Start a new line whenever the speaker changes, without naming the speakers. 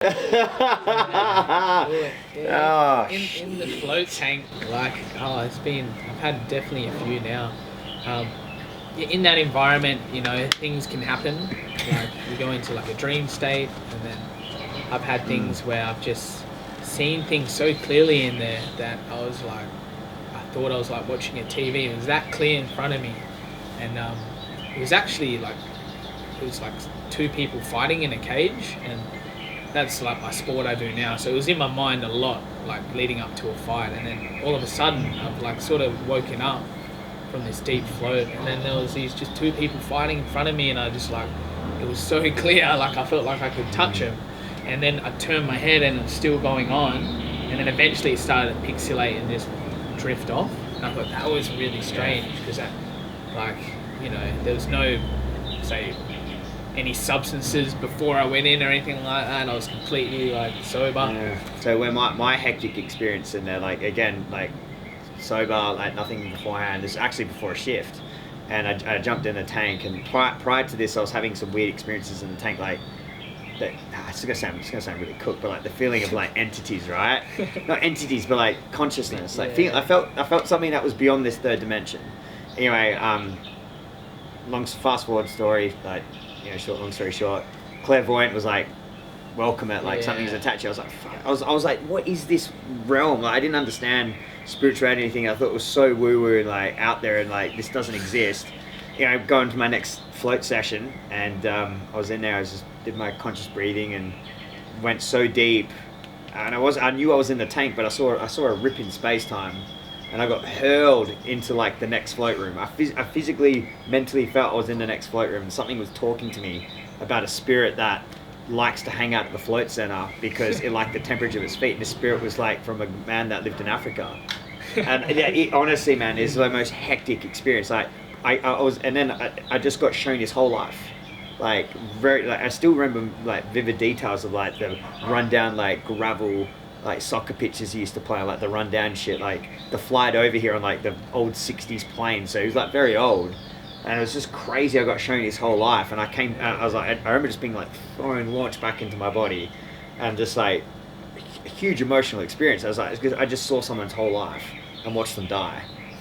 Oh,
In the float tank, like, I've had definitely a few now. In that environment, things can happen. Like, you go into like a dream state, and then I've had things where I've just seen things so clearly in there that I thought I was like watching a TV. It was that clear in front of me, and it was actually like it was like two people fighting in a cage, and that's like my sport I do now. So it was in my mind a lot, like leading up to a fight, and then all of a sudden I've like sort of woken up from this deep float, and then there was these just two people fighting in front of me, and I just like it was so clear, like I felt like I could touch them, and then I turned my head and it was still going on, and then eventually it started to pixelate and just drift off, and I thought that was really strange because that, like, there was no, say, any substances before I went in or anything like that, and I was completely like sober.
yeah. So when my hectic experience in there, like again, like sober, like nothing beforehand. This is actually before a shift, and I jumped in the tank. And prior to this, I was having some weird experiences in the tank, like that. It's gonna sound really cooked, but like the feeling of like entities, right? Not entities, but like consciousness. Like I felt something that was beyond this third dimension. Anyway, fast forward story, like, long story short, clairvoyant was like, welcome it, like something's attached to you. I was like, fuck. I was like, what is this realm? Like, I didn't understand spirituality or anything. I thought it was so woo woo and like out there, and like this doesn't exist. Going to my next float session, and I was in there. I just did my conscious breathing and went so deep, and I knew I was in the tank, but I saw a rip in space time, and I got hurled into like the next float room. I physically, mentally felt I was in the next float room, and something was talking to me about a spirit that likes to hang out at the float center because it liked the temperature of its feet. And the spirit was like from a man that lived in Africa. And it honestly, man, is the most hectic experience. Like I was, and then I just got shown his whole life. Like I still remember like vivid details of like the rundown like gravel like soccer pitches he used to play, like the rundown shit, like the flight over here on like the old 60s plane. So he was like very old, and it was just crazy. I got shown his whole life, and I was like, I remember just being like thrown, launched back into my body, and just like a huge emotional experience. I was like, I just saw someone's whole life and watched them die.